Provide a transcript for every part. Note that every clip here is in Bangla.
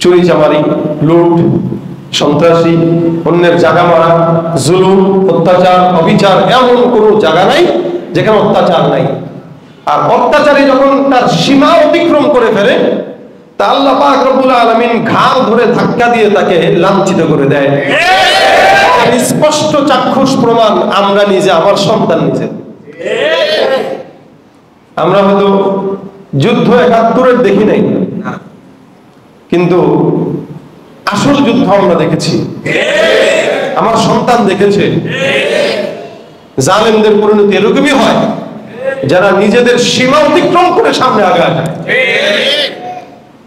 চুরি চামারি, লুট, সন্ত্রাসী, অন্যের জায়গা মারা, জুলুম, অত্যাচার, অবিচার, এমন কোন জায়গা নাই যেখানে অত্যাচার নাই। আর অত্যাচারী যখন তার সীমা অতিক্রম করে ফেলে, তা আল্লাহ পাক রব্বুল আলামিন ঘাড় ধরে ধাক্কা দিয়ে তাকে লাঞ্ছিত করে দেয়। স্পষ্ট চাক্ষুষ প্রমাণ আমরা নিজে, আমার সন্তান নিজে। আমরা হয়তো যুদ্ধ ৭১ দেখি নাই, কিন্তু আসল যুদ্ধ আমরা দেখেছি, আমার সন্তান দেখেছে। জালেমদের পরিণতি এরকমই হয়, যারা নিজেদের সীমা অতিক্রম করে সামনে আগায়।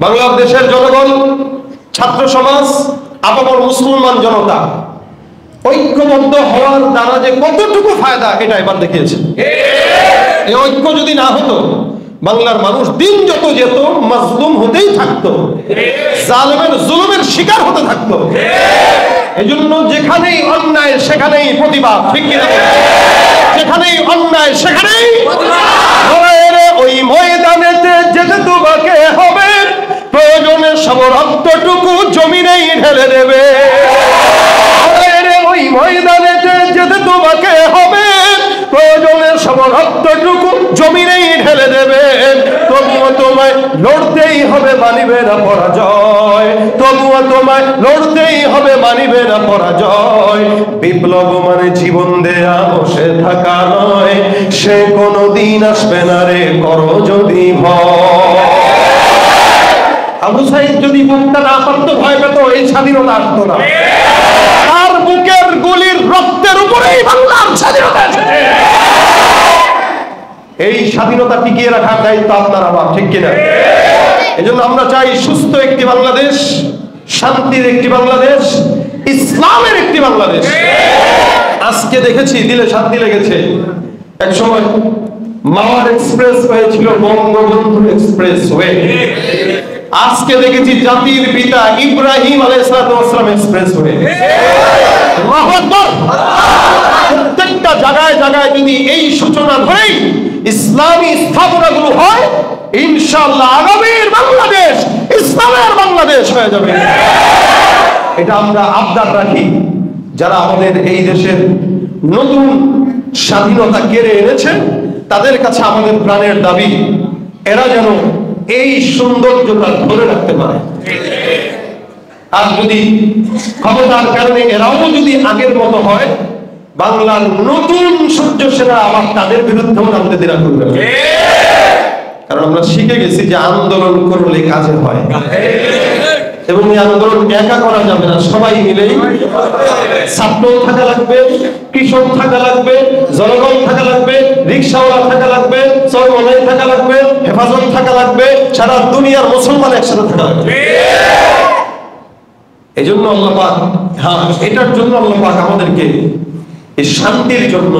বাংলাদেশের জনগণ, ছাত্র সমাজ, আপামর মুসলমান জনতা ঐক্যবদ্ধ হওয়ার দ্বারা যে কতটুকু ফায়দা, এটা এবার দেখিয়েছে। এই ঐক্য যদি না হতো, বাংলার মানুষ দিন যত যেত মাজলুম হতেই থাকতো, জালেমের জুলুমের শিকার হতে থাকতো। এজন্য যেখানেই অন্যায় সেখানেই প্রতিবাদ, ঠিক কিনা? যেখানেই অন্যায় সেখানেই ওই ময়দানেতে যেতে তোমাকে হবে, প্রয়োজনে সব রক্তটুকু জমিনেই ঢেলে দেবে। ওই ময়দানেতে যেতে তোমাকে হবে, প্রয়োজনে সব রক্তটুকু জমিনেই ঢেলে দেবে। তবুও তোমায় লড়তেই হবে, মানিবে না পরাজয়। তবুও তোমায় লড়তেই হবে, মানিবে না পরাজয়। বিপ্লব মানে জীবন দেয়া, বসে থাকা নয়, সে কোনদিন আসবে না রে, করো যদি ভয়। আবু সাইদ যদি বুকটা না পারত, ভয় পেত, এই স্বাধীনতা আসতো না। তার বুকের গুলির রক্তের উপরেই বাংলার স্বাধীনতা এসেছে। এই স্বাধীনতা টিকিয়ে রাখার দায়িত্ব আপনার আমার, ঠিক কিনা? এজন্য আমরা চাই সুস্থ একটি বাংলাদেশ, শান্তির একটি বাংলাদেশ, ইসলামের একটি বাংলাদেশ। আজকে দেখেছি, দিলে শান্তি লেগেছে। এক সময় মাওয়ার এক্সপ্রেস হয়েছিল বঙ্গবন্ধু এক্সপ্রেস হয়ে, আজকে দেখেছি জাতির পিতা ইব্রাহিম আলাইহিস সালাম এক্সপ্রেস হয়ে। আল্লাহু আকবার। প্রত্যেকটা জায়গায় জায়গায় যদি এই সূচনা ধরেই ইসলামী স্থাপনাগুলো হয়, ইনশাআল্লাহ আগামীর বাংলাদেশ ইসলামের বাংলাদেশ হয়ে যাবে। এটা আমরা আবদার রাখি, যারা আমাদের এই দেশের নতুন স্বাধীনতা কেড়ে এনেছেন, তাদের কাছে আমাদের প্রাণের দাবি, এরা যেন এই সৌন্দর্যটা ধরে রাখতে পারে। আর যদি ক্ষমতার কারণে এরাও যদি আগের মতো হয়, বাংলার নতুন সূর্য সেনা আবার তাদের বিরুদ্ধেও নামতে দেওয়া করবে। কারণ আমরা শিখে গেছি যে আন্দোলন করলে কাজে হয়, এবং এই আন্দোলন একা করা যাবে না, সবাই মিলেই। ছাত্র থাকা লাগবে, কৃষক থাকা লাগবে, জনগণ থাকা লাগবে, রিক্সাওয়ালা থাকা লাগবে, চরমলাই থাকা লাগবে, হেফাজত থাকা লাগবে, সারা দুনিয়ার মুসলমান একসাথে থাকা লাগবে। এই জন্য আল্লাহ পাক, এটার জন্য আল্লাহ পাক আমাদেরকে এই শান্তির জন্য,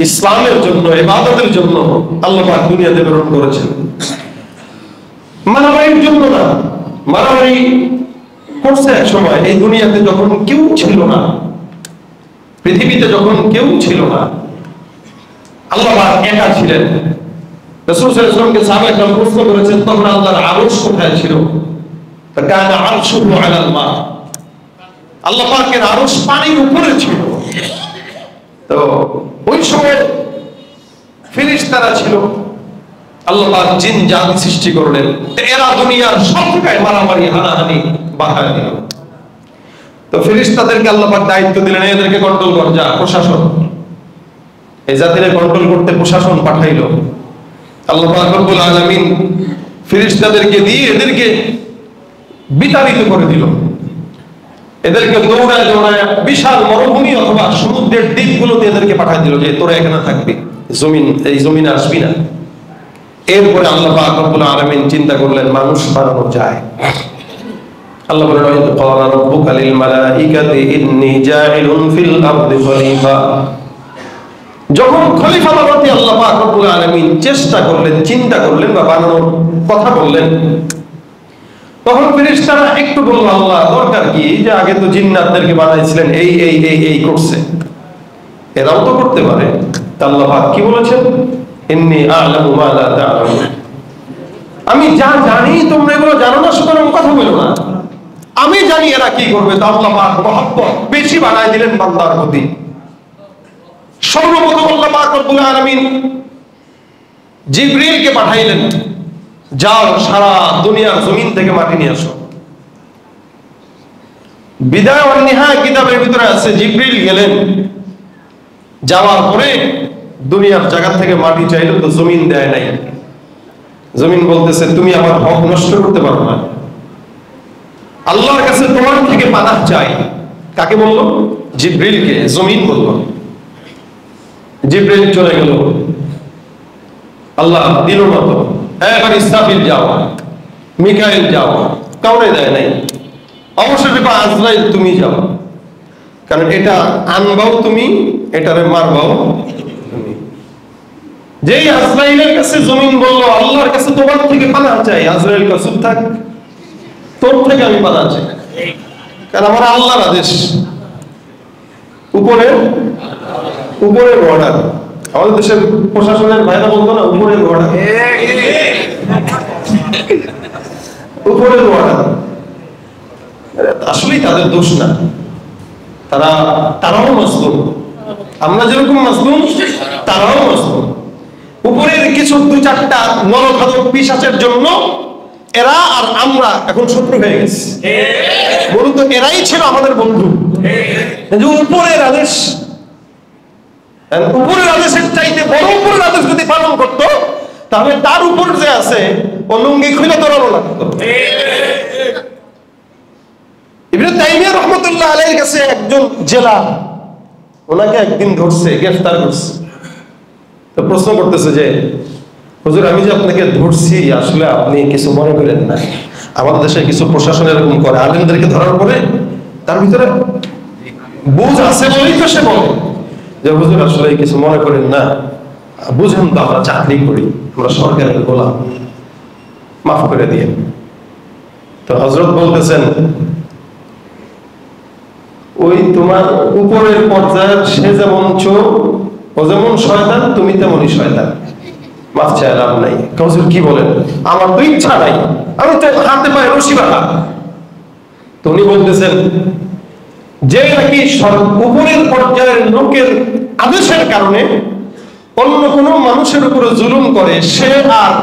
ইসলামের জন্য, ইবাদতের জন্য আল্লাহ পাক দুনিয়াতে প্রেরণ করেছেন। মারামারির জন্য না। মারামারি করছে এক সময় এই দুনিয়াতে যখন কেউ ছিল না, পৃথিবীতে যখন কেউ ছিল না, আল্লাহ পাক একা ছিলেন। রাসূল সাল্লাল্লাহু আলাইহি ওয়াসাল্লামকে সাহাবায়ে কেরাম প্রশ্ন করেছেন, তখন আল্লাহর আরশ কোথায় ছিল? কানা আরশুহু আলাল মা। আল্লাহ পাকের আরশ পানির উপরে ছিল। তো ওই সময় ফেরেশতারা ছিল, আল্লাহ পাক জিন জাতি সৃষ্টি করলেন, এরা দুনিয়ার সব জায়গায় মারামারি হানাহানি বাধায় দিল। তো ফেরেশতাদেরকে আল্লাহ পাক দায়িত্ব দিলেন, এদেরকে কন্ট্রোল কর, যা প্রশাসন, এই জাতিকে কন্ট্রোল করতে প্রশাসন পাঠাইলো। আল্লাহ পাক রব্বুল আলামিন ফেরেশতাদেরকে দিয়ে এদেরকে বিতাড়িত করে দিল। এদেরকে দৌড়ায় দৌড়ায় বিশাল মরুভূমি অথবা সমুদ্রের দ্বীপগুলোতে এদেরকে পাঠিয়ে দিল যে তোরা এখানে থাকবি, এই জমিনে আসবি না। এরপরে আল্লাহ পাক রব্বুল আলামিন চিন্তা করলেন মানুষ বানানো যায়। আল্লাহ বলেন, ওয়াইদ ক্বালা রাব্বুকা লিল মালাইকাতি ইন্নী জাইলুন ফিল আরদি খলিফা। যখন খলিফা বানাতে আল্লাহ পাক রব্বুল আলামিন চেষ্টা করলেন, চিন্তা করলেন বা বানানোর কথা বললেন, তখন ফেরেশতারা একটু বলল, আল্লাহ দরকার কি, যে আগে তো জিন্নাতদেরকে বানাইছিলেন, এই এই এই এই করছে, এরাও তো করতে পারে। আল্লাহ পাক কি বলেছেন? ইন্নী আ'লামু মা লা তা'লামুন। আমি যা জানি তোমরা এগুলো জানো না, সুতরাং কথা বলো না। জানি এরা কি করবে, তো আল্লাহ পাক মহব্বত বেশি বাড়ায় দিলেন বান্দার প্রতি। সর্বপ্রথম আল্লাহ পাক রব্বুল আলামিন জিবরিলকে পাঠাইলেন, যাও সারা দুনিয়ার জমিন থেকে মাটি নিয়ে আসো। বিদায় ওয়ান নিহায়া কিতাবের ভিতরে আছে জিবরিল গেলেন, যাওয়ার পরে দুনিয়ার জায়গা থেকে মাটি চাইলো, তো জমিন দেয় নাই। জমিন বলতেছে তুমি আমার হক নষ্ট করতে পারো না, আল্লাহর কাছে তোমার থেকে পানাহ চাই। কাকে বললো? জিবরিলকে। জমিন বলল। জিবরিল চলে গেল, আল্লাহ দিল না তো। এবার ইসরাফিল যাও, মিকাইল যাও, কাউরে দেয় নাই। অবশ্যই আজরাইল তুমি যাও, কারণ এটা আনবাও তুমি, এটারে মারবাও তুমি। যেই আজরাইলের কাছে জমিন বলল আল্লাহর কাছে তোমার থেকে পানাহ চাই, আজরাইল কা চুপ থাক, তোর থেকে আমি পানাহ চাই, কারণ আমার আল্লাহর আদেশ। উপরে উপরের অর্ডার। আমাদের দেশের প্রশাসনের ভাইরা বলতো না উপরের অর্ডার, উপরের অর্ডার। আসলেই তাদের দোষ না, তারাও মাসলুম। আমরা যেরকম মাসলুম তারাও মাসলুম। উপরের কিছু দুই চারটা নরখাদক পিশাচের জন্য এরা আর আমরা এখন শত্রু হয়ে গেছে। বলুন তো, এরাই ছিল আমাদের বন্ধু। উপরের আদেশ, উপরের আদেশের চাইতে বড় উপরের আদেশ যদি পালন করতো, তাহলে তার উপর যে আছে ও লুঙ্গি খুলে ধরানো লাগতো। ইবনে তাইমিয়া রাহমাতুল্লাহ আলাইহির কাছে একজন জেলা ওনাকে একদিন ধরছে, গ্রেফতার করছে। তো প্রশ্ন করতেছে যে হুজুর, আমি যে আপনাকে ধরছি, আসলে আপনি কিছু মনে করেন না, আমাদের দেশে কিছু প্রশাসন এরকম করে, আলেমদেরকে ধরার পরে তার ভিতরে বুঝ আছে বলেই তো সে বলে যে হুজুর আসলে কিছু মনে করেন না, বুঝেন তো আমরা চাকরি করি, আমরা সরকারের গোলাম, মাফ করে দিয়ে। তো হযরত বলতেছেন, ওই তোমার উপরের পর্যায়ের সে যেমন চোর, ও যেমন শয়তান, তুমি তেমনই শয়তান, মাফ চাই লাভ নাই। হুজুর কি বলেন, আমার তো ইচ্ছা নাই, আমি তো হাতে পায়ে রশি বাঁধা। তো উনি বলতেছেন, যে নাকি উপরের পর্যায়ের লোকের আদেশের কারণে অন্য কোনো মানুষের উপরে জুলুম করে, সে আর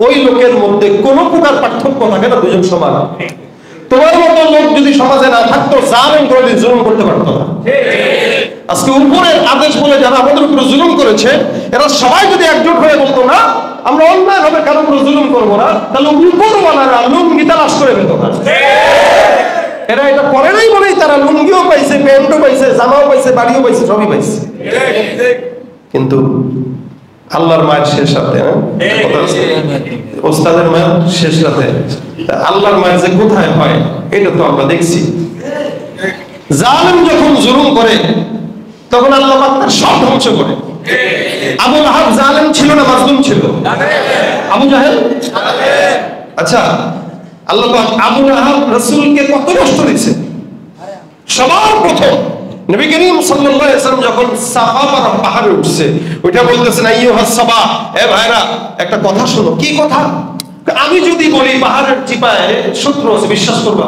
ওই লোকের মধ্যে কোনো প্রকার পার্থক্য থাকে না, দুজন সমান। তোমার মতো লোক যদি সমাজে না থাকতো, জালেম করে জুলুম করতে পারতো না। আজকে উপরের আদেশ বলে যারা আমাদের উপরে জুলুম করেছে, এরা সবাই যদি একজোট হয়ে বলতো না আমরা অন্যায় ভাবে কারোর উপরে জুলুম করবো না, তাহলে উপরওয়ালারা লুঙ্গি তালাশ করে পেত না। এরা এটা করে নাই বলেই তারা লুঙ্গিও পাইছে, প্যান্টও পাইছে, জামাও পাইছে, বাড়িও পাইছে, সবই পাইছে। কিন্তু আল্লাহর মায়ের শেষ রাতে, ওস্তাদের মায়ের শেষ রাতে, আল্লাহর মায়ের যে কোথায় হয় এটা তো আমরা দেখছি। জালেম যখন জুলুম করে তখন আল্লাহ পাক তার সব ধ্বংস করে। আবু লাহাব জালেম ছিল না মাজলুম ছিল? আবু জাহেল? আচ্ছা, আল্লাহ পাক আবু লাহাব রাসূলকে কত কষ্ট দিয়েছে। সবার প্রথম নবী করিম সাল্লাল্লাহু আলাইহি ওয়াসাল্লাম যখন সাফা পাহাড়ে উঠছে, ওইটা বলতেছেন, আইয়ুহাস সাবা, এ ভাইরা একটা কথা শোনো। কি কথা? আমি যদি বলি পাহাড়ের চিপায় শত্রু আছে, বিশ্বাস করবা?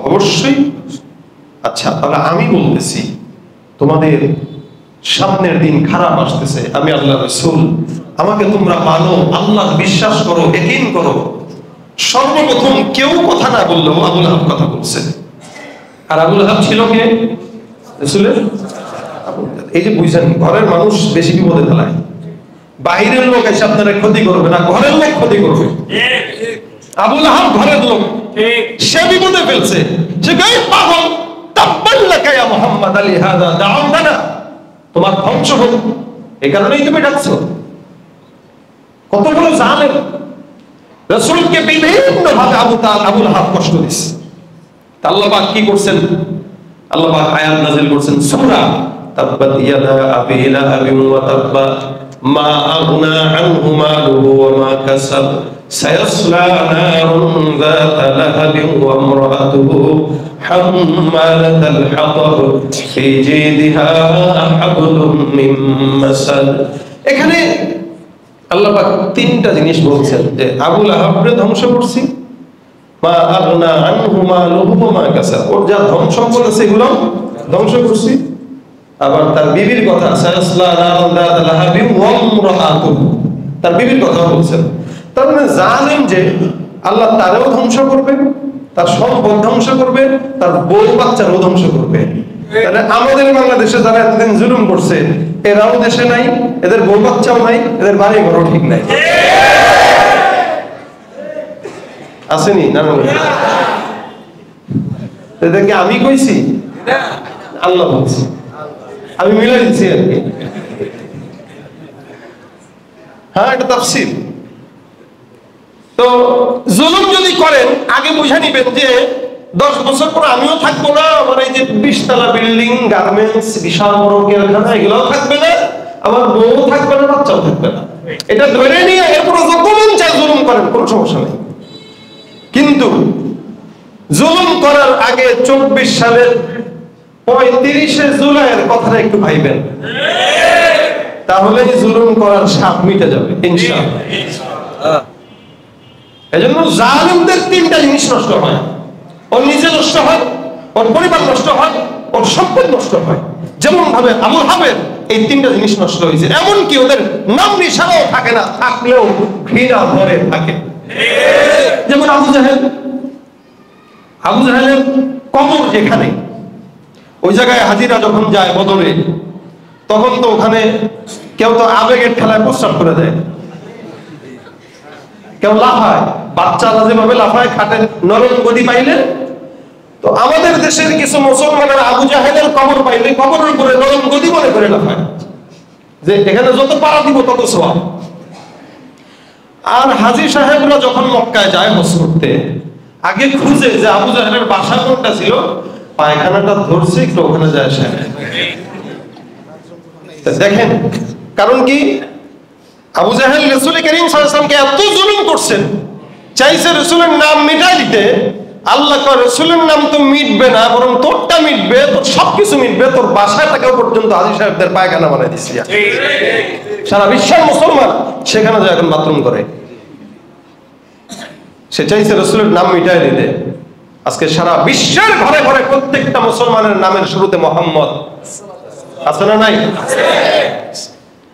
অবশ্যই। আচ্ছা, তাহলে আমি বলতেছি, তোমাদের সামনের দিন খারাপ আসতেছে, আমি আল্লাহর রাসূল, আমাকে তোমরা মানো, আল্লাহ বিশ্বাস করো, ইয়াকিন করো। সর্বপ্রথম কেউ কথা না বললেও আবু লাহাব কথা বলছে। আর আবু লাহাব ছিল কে? রাসূলের। এই যে বুঝছেন, ঘরের মানুষ বেশি বিপদে ফেলায়। বাইরের লোক এসে আপনারা ক্ষতি করবে না, ঘরের লোক ক্ষতি করবে। আবু লাহাব ঘরের লোক, সে বিপদে ফেলছে। সে গায়ে পাগল, তাব্বান লাকা ইয়া মুহাম্মদ আলী হাদা দাউতানা, তোমার ধ্বংস হোক, এই কারণেই তুমি ডাকছো। কত বড় জালেম! রাসূলকে বিভিন্ন ভাবে আবু লাহাব কষ্ট দিচ্ছে। আল্লাহ পাক কি করছেন? আল্লাহ পাক আয়াত নাযিল করছেন, সূরা তাব্বাত ইয়াদা আবি লাহাবিন ওয়া তাব্বা মা আগনা আনহু মালুহু ওয়া মা কাসাব সায়াসলা নারুন যাতা লাহাবিন ওয়া ইমরাতুহু হাম্মালাতাল হাতাব ফি জিদিহা হাবলুম মিন মাসাদ। এখানে আল্লাহ পাক তিনটা জিনিস বলছেন, যে আবু লাহাবকে ধ্বংস করছি, মা আগনা আনহু মালুহু ওয়া মা কাসাব, ওর যা ধন সম্পদ আছে এগুলো ধ্বংস করছি। আবার তার বিবির কথা, সায়াসলা নারান যাতা লাহাবিন ওয়া ইমরাআতুহু, তার বিবির কথা বলছেন। তার মানে জানেন যে আল্লাহ তারেও ধ্বংস করবে, তার সম্পদ ধ্বংস করবে, তার বউ বাচ্চারও ধ্বংস করবে। তাহলে আমাদের বাংলাদেশে যারা এতদিন জুলুম করছে এরাও দেশে নাই, এদের বউ বাচ্চাও নাই, এদের বাড়ি ঘরও ঠিক নাই, আসেনি না? এদেরকে আমি কইছি, আল্লাহ বলছি, আমি মিলাই দিচ্ছি আর কি। হ্যাঁ, এটা তাফসীর। তো জুলুম যদি করেন আগে বুঝে নিবেন যে 10 বছর পর আমিও থাকবো না, আমার এই যে 20 তলা বিল্ডিং, গার্মেন্টস, বিশাল বড় কারখানা এগুলোও থাকবে না, আমার বউ থাকবে না, বাচ্চাও থাকবে না। এটা ধরে নিয়ে এরপর যত মন চায় জুলুম করেন, কোনো সমস্যা নেই। কিন্তু জুলুম করার আগে 24 সালের 35 জুলাইয়ের কথাটা একটু ভাইবেন, তাহলে জুলুম করার স্বাদ মিটে যাবে ইনশাআল্লাহ। এজন্য জালিমদের 3টা জিনিস নষ্ট হয়, ওর নিজে নষ্ট হয়, ওর পরিবার নষ্ট হয়, ওর সম্পদ নষ্ট হয়। যেমন ভাবে আবু লাহাবের এই 3টা জিনিস নষ্ট হয়েছে, এমনকি ওদের নাম নিশানাও থাকে না, থাকলেও ঘৃণা ধরে থাকে। যেমন আবু জাহেলের কবর যেখানে, ওই জায়গায় হাজিরা যখন যায় বদরে, তখন তো ওখানে কেউ তো আবেগের ঠেলায় প্রস্রাব করে দেয়, কেউ লাফায়, বাচ্চারা যেভাবে লাফায় খাটের নরম গদি পাইলে। তো আমাদের দেশের কিছু মুসলমানের আবু জাহেলের কবর পাইলে কবরের উপরে নরম গদি মনে করে লাফায়, যে এখানে যত পাড়া দিব তত সওয়াব। আর হাজী সাহেবরা যখন মক্কায় যায় হজ করতে, আগে খুঁজে যে আবু জাহেলের বাসা কোনটা ছিল, পায়খানাটা ধরছে একটু ওখানে যায় দেখেন। কারণ কি, আবু জাহেল রাসূল করিম সাল্লাল্লাহু আলাইহি ওয়াসাল্লামকে এত জুলুম করছেন, চাইছে রাসূলের নাম মিটাই দিতে। আল্লাহ কয় রাসূলের নাম তো মিটবে না, বরং তোরটা মিটবে, তোর সবকিছু মিটবে, তোর বাসাটাকেও পর্যন্ত হাজী সাহেবদের পায়খানা বানাই দিচ্ছি। সারা বিশ্বের মুসলমান সেখানে যায় এখন বাথরুম করে। সে চাইছে রাসূলের নাম মিটাই দিতে। আজকে সারা বিশ্বের ঘরে ঘরে প্রত্যেকটা মুসলমানের নামের শুরুতে মুহাম্মদ আছে না নাই?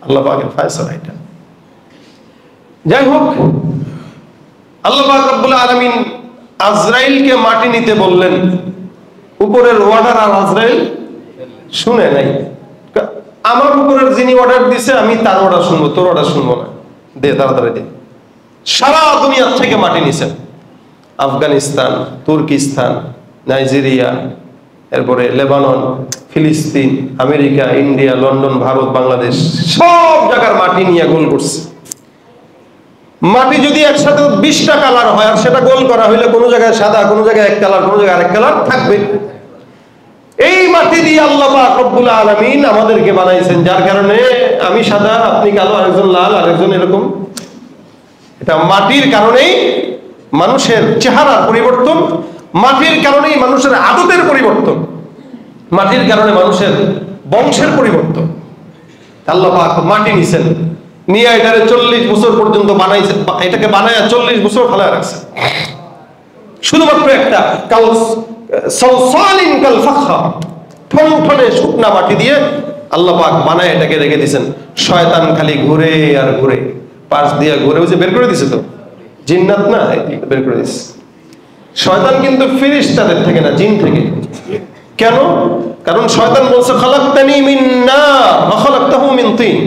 আল্লাহ পাকের ফয়সালা এটা। যাই হোক, আল্লাহ পাক রব্বুল আলামিন আজরাইলকে মাটি নিতে বললেন, উপরের অর্ডার আর আজরাইল শুনে নাই। আমার উপরের যিনি অর্ডার দিছে আমি তার অর্ডার শুনবো, তোর অর্ডার শুনবো না, দে তাড়াতাড়ি দে। সারা দুনিয়া থেকে মাটি নিছেন, আফগানিস্তান, তুর্কিস্তান, নাইজেরিয়া, এরপরে লেবানন, ফিলিস্তিন, America, India, London, Bharat, Bangladesh, সব জায়গার মাটি নিয়ে গোল করছে। মাটি যদি একসাথে 20টা কালার হয়, আর সেটা গোল করা হইলে কোনো জায়গায় সাদা, কোনো জায়গায় এক কালার, কোনো জায়গায় আরেক কালার থাকবে। এই মাটি দিয়ে আল্লাহ পাক রব্বুল আলামিন আমাদেরকে বানাইছেন, যার কারণে আমি সাদা, আপনি কালো, আরেকজন লাল, আরেকজন এরকম। এটা মাটির কারণেই মানুষের চেহারার পরিবর্তন, মাটির কারণেই মানুষের আদতের পরিবর্তন, মাটির কারণে মানুষের বংশের পরিবর্তন। আল্লাহ পাক মাটি নিছেন, নিয়ে এটারে 40 বছর পর্যন্ত বানাইছে, এটাকে বানায় 40 বছর ফেলায় রাখছে। শুধুমাত্র একটা কাল সালসালিন কাল ফাখা, ঠনঠনে শুকনা মাটি দিয়ে আল্লাহ পাক বানায় এটাকে রেখে দিয়েছেন। শয়তান খালি ঘুরে আর ঘুরে, পাশ দিয়ে ঘুরে, ওই যে বের করে দিছে তো, জিন্নাত না, বের করে দিছে। শয়তান কিন্তু ফেরেশতাদের থেকে না, জিন থেকে। কেন? কারণ শয়তান বলছে খালাকতানি মিন নার ওয়া খালাকতাহু মিন তিন,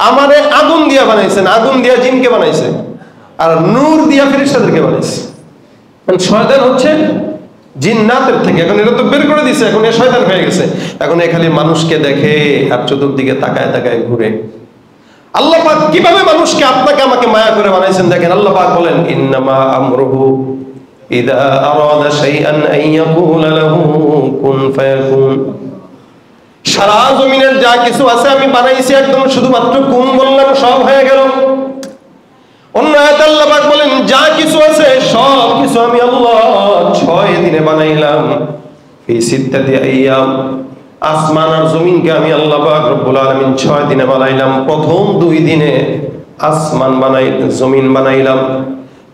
আমারে আগুন দিয়া বানাইছেন, আগুন দিয়া জিনকে বানাইছে, আর নূর দিয়া ফেরেশতাদেরকে বানাইছে। মানে শয়তান হচ্ছে জিন্নাতের থেকে। এখন এটা তো বের করে দিছে, এখন এ শয়তান হয়ে গেছে। এখন এ খালি মানুষকে দেখে আর চতুর্দিকে তাকায় তাকায় ঘুরে। আল্লাহ পাক কিভাবে মানুষকে আপনাকে আমাকে মায়া করে বানাইছেন দেখেন। আল্লাহ পাক বলেন, ইন্নামা আমরুহু ইযা আরাদা শাইআন আন ইয়াকুলা লাহু কুন ফায়াকুন। সারা জমিনের যা কিছু আছে আমি বানাইছি, একদম শুধুমাত্র কুন বললাম সব হয়ে গেল। অন্য আয়াতে আল্লাহ পাক বলেন, যা কিছু আছে সব কিছু আমি আল্লাহ 6 দিনে বানাইলাম। ফি সিত্তাতি আইয়াম, আসমান আর জমিনকে আমি আল্লাহ পাক রব্বুল আলামিন 6 দিনে বানাইলাম। প্রথম 2 দিনে আসমান বানাই, জমিন বানাইলাম।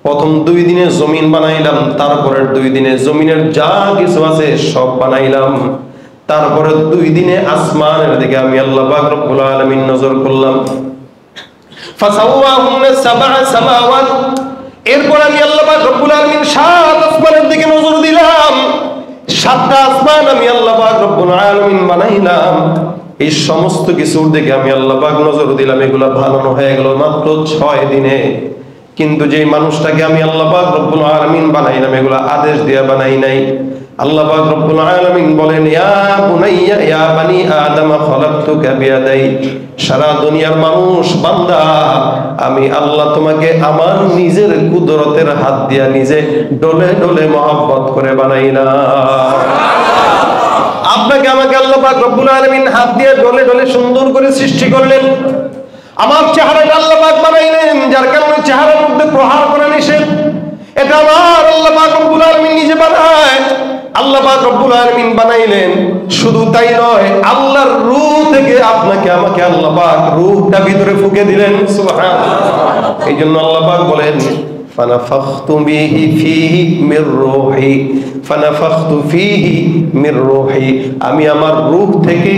প্রথম 2 দিনে জমিন বানাইলাম, তারপরের 2 দিনে জমিনের যা কিছু আছে সব বানাইলাম, তারপরে 2 দিনে আসমানের দিকে আমি আল্লাহ পাক রব্বুল আলামিন নজর করলাম। ফাসাওয়াহুন্না সাবআ সামাওয়াত, এরপর আমি আল্লাহ পাক রব্বুল আলামিন 7 আসমানের দিকে নজর দিলাম। 7টা আসমান আমি আল্লাহ পাক রব্বুল আলামিন বানাইলাম। এই সমস্ত কিছুর দিকে আমি আল্লাহ পাক নজর দিলাম, এগুলা বানানো হয়ে গেল মাত্র 6 দিনে। কিন্তু যে মানুষটাকে আমি আল্লাহ পাক রব্বুল আলামিন বানাইলাম, এগুলা আদেশ দিয়ে বানাই নাই। আল্লাহ পাক রব্বুল আলামিন বলেন, ইয়া বুনাইয়া ইয়া বানি আদম খলাকতুকা বিয়াদাই, সারা দুনিয়ার মানুষ বান্দা, আমি আল্লাহ তোমাকে আমার নিজের কুদরতের হাত দিয়া নিজে ডলে ডলে মহব্বত করে বানাইলাম। আপনাকে আমাকে আল্লাহ পাক রব্বুল আলামিন হাত দিয়ে ডলে ডলে সুন্দর করে সৃষ্টি করলেন। আমার চেহারাটা আল্লাহ পাক বানাইলেন, যার কারণে চেহারার মধ্যে প্রহার করা নিষেধ। এটা আমার আল্লাহ পাক রব্বুল আলামিন নিজে বানায়। আল্লাহ পাক রব্বুল আলামিন বানাইলেন, শুধু তাই নয়, আল্লাহর রূহ থেকে আপনাকে আমাকে আল্লাহ পাক রূহটা ভিতরে ফুঁকে দিলেন। সুবহানাল্লাহ। এইজন্য আল্লাহ পাক বলেন, ফানাফাখতু বিহি ফীহি মির রূহি, ফানাফাখতু ফীহি মির রূহি, আমি আমার রূহ থেকে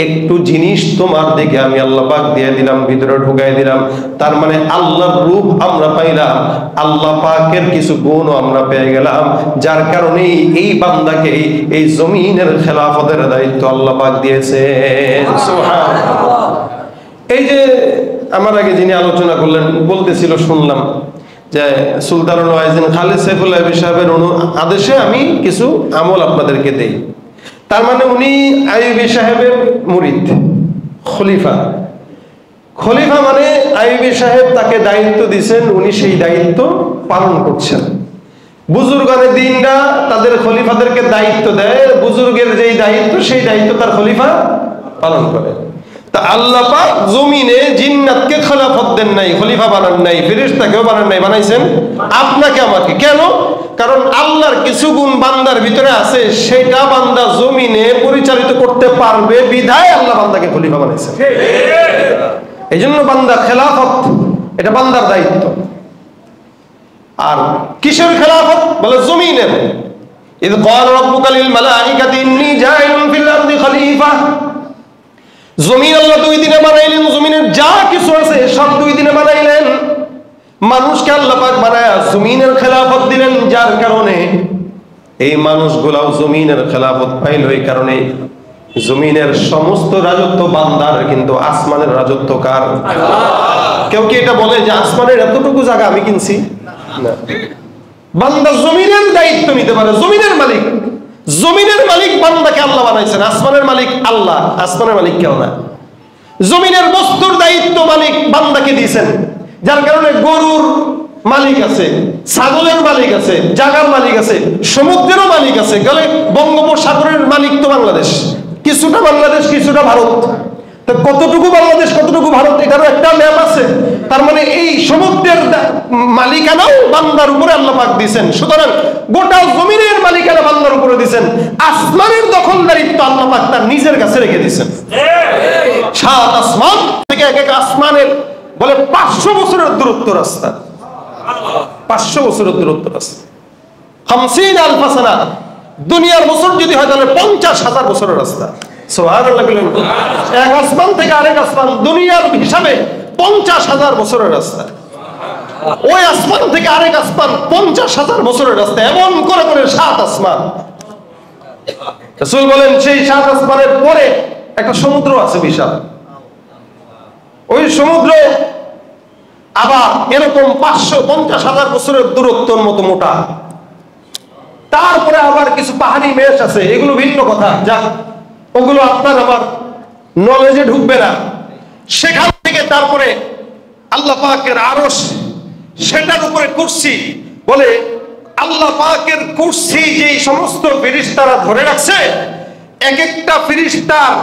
একটু জিনিস তোমার দিকে আমি আল্লাহ পাক দিয়ে দিলাম, ভিতরে ঢুকাই দিলাম। তার মানে আল্লাহর রূহ আমরা পাইলাম, আল্লাহ পাকের কিছু গুণও আমরা পেয়ে গেলাম, যার কারণে এই বান্দাকে এই জমিনের খেলাফতের দায়িত্ব আল্লাহ পাক দিয়েছেন। সুবহানাল্লাহ। এই যে আমার আগে যিনি আলোচনা করলেন, বলতেছিল শুনলাম যে সুলতানুল ওয়াইজিন খালিদ সাইফুল্লাহ সাহেবের আদেশে আমি কিছু আমল আপনাদেরকে দেই। তার মানে উনি আইয়ুবী সাহেবের মুরিদ, খলিফা। খলিফা মানে আইয়ুবী সাহেব তাকে দায়িত্ব দিয়েছেন, উনি সেই দায়িত্ব পালন করছেন। বুজুর্গানে দিনরা তাদের খলিফাদেরকে দায়িত্ব দেয়, বুজুর্গের যেই দায়িত্ব সেই দায়িত্ব তার খলিফা পালন করে। তা আল্লাহ পাক জমিনে জিন্নাতকে খেলাফত দেন নাই, খলিফা বানান নাই, ফেরেশতাকেও বানান নাই, বানাইছেন আপনাকে আমাকে। কেন? কারণ আল্লাহর কিছু গুণ বান্দার ভিতরে আছে, সেটা বান্দা জমিনে পরিচালিত করতে পারবে বিধায় আল্লাহ বান্দাকে খলিফা বানাইছেন। এই জন্য বান্দা খেলাফত এটা বান্দার দায়িত্ব। আর কিসের খেলাফত? বলে জমিনের। ইয ক্বাল রাব্বুকা লিল মালাইকাতি ইন্নী জাইলুন ফিল আরদি খলিফা, জমিন আল্লাহ 2 দিনে বানাইলেন, জমিনের যা কিছু আছে সব 2 দিনে বানাইলেন। মানুষকে আল্লাহ পাক বানায়া জমিনের খেলাফত দিলেন, যার কারণে এই মানুষগুলাও জমিনের খেলাফত পাইল। এই কারণে জমিনের সমস্ত রাজত্ব বান্দার, কিন্তু আসমানের রাজত্ব কার? কেউ কি এটা বলে যে আসমানের এতটুকু জায়গা আমি কিনছি? না, বান্দা জমিনের দায়িত্ব নিতে পারে, জমিনের মালিক। জমিনের মালিক বান্দাকে আল্লাহ বানাইছেন, আসমানের মালিক আল্লাহ, আসমানের মালিক কেউ না। জমিনের বস্তুর দায়িত্ব মালিক বান্দাকে দিয়েছেন, যার কারণে গরুর মালিক আছে, ছাগলের মালিক আছে, জাগার মালিক আছে, সমুদ্রেরও মালিক আছে। গেলে বঙ্গোপসাগরের মালিক তো বাংলাদেশ, কিছুটা বাংলাদেশ কিছুটা ভারত। তো কতটুকু বাংলাদেশ কতটুকু ভারত এটারও একটা ম্যাপ আছে। তার মানে এই সমুদ্রের মালিকানাও বান্দার উপরে আল্লাহ পাক দিয়েছেন। সুতরাং গোটা জমিনের মালিকানা বান্দার উপরে দিয়েছেন। আসমানের দখলদারিত্ব আল্লাহ পাক তার নিজের কাছে রেখে দিয়েছেন। 7 আসমান থেকে এক এক আসমানের বলে 500 বছরের দূরত্ব রাস্তা, 500 বছরের দূরত্ব রাস্তা। 50,000 সানা, দুনিয়ার বছর যদি হয় তাহলে 50,000 বছরের রাস্তা। সুবহানাল্লাহ। এক আসমান থেকে আরেক আসমান দুনিয়ার হিসাবে 50,000 বছরের রাস্তা। ওই আসমান থেকে আরেক আসমান 50,000 বছরের রাস্তা। এমন করে করে 7 আসমান। রাসূল বলেন সেই 7 আসমানের পরে একটা সমুদ্র আছে বিশাল। ওই সমুদ্র আবার এরকম 550,000 বছরের দূরত্বের মতো মোটা। তারপরে আবার কিছু পাহাড়ি মেষ আছে, এগুলো ভিন্ন কথা, যাক ওগুলো আপনার আমার নলেজে ঢুকবে না। সেখান থেকে তারপরে আল্লাহ পাকের আরশ, সেটার উপরে কুরসি। বলে আল্লাহ পাকের কুরসি যেই সমস্ত ফেরেশতারা ধরে রাখছে, এক একটা ফেরেশতার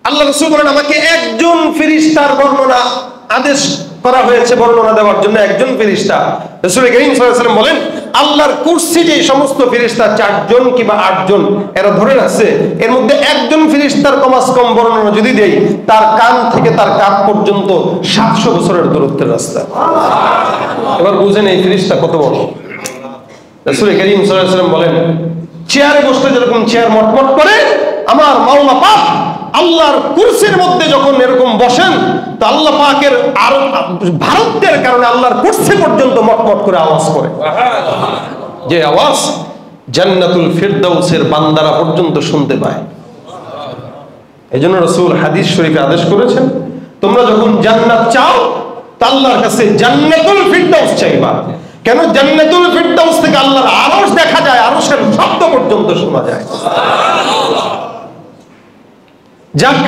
আল্লাহ রাসূল বলেন আমাকে একজন ফেরেশতার বর্ণনা আদেশ করা হয়েছে বর্ণনা দেওয়ার জন্য একজন ফেরেশতা। রাসূল করিম সাল্লাল্লাহু আলাইহি ওয়াসাল্লাম বলেন, আল্লাহর কুরসি যে সমস্ত ফেরেশতা 4 জন কিংবা 8 জন এরা ধরে রাখছে, এর মধ্যে একজন ফেরেশতার কমাস কম বর্ণনা যদি দেই, তার কান থেকে তার কাঁধ পর্যন্ত 700 বছরের দূরত্বের রাস্তা। এবার বুঝেন এই ফেরেশতা কত বড়। রাসূল করিম সাল্লাল্লাহু আলাইহি ওয়াসাল্লাম বলেন, চেয়ারে বসলে যেরকম চেয়ার মটমট করে, আমার মাওলা পাক আল্লাহর কুরসির মধ্যে যখন এরকম বসেন, তো আল্লাহ পাকের আর ভারতের কারণে আল্লাহর কুরসি পর্যন্ত মটমট করে আওয়াজ করে, যে আওয়াজ জান্নাতুল ফিরদাউসের বান্দারা পর্যন্ত শুনতে পায়। এজন্য রাসূল হাদিস শরীফে আদেশ করেছেন, তোমরা যখন জান্নাত চাও তা আল্লাহর কাছে জান্নাতুল ফিরদাউস চাইবা। কেন? জান্নাতুল ফিরদাউস থেকে আল্লাহর আরশ দেখা যায়, আরশের শব্দ পর্যন্ত শোনা যায়। যাক,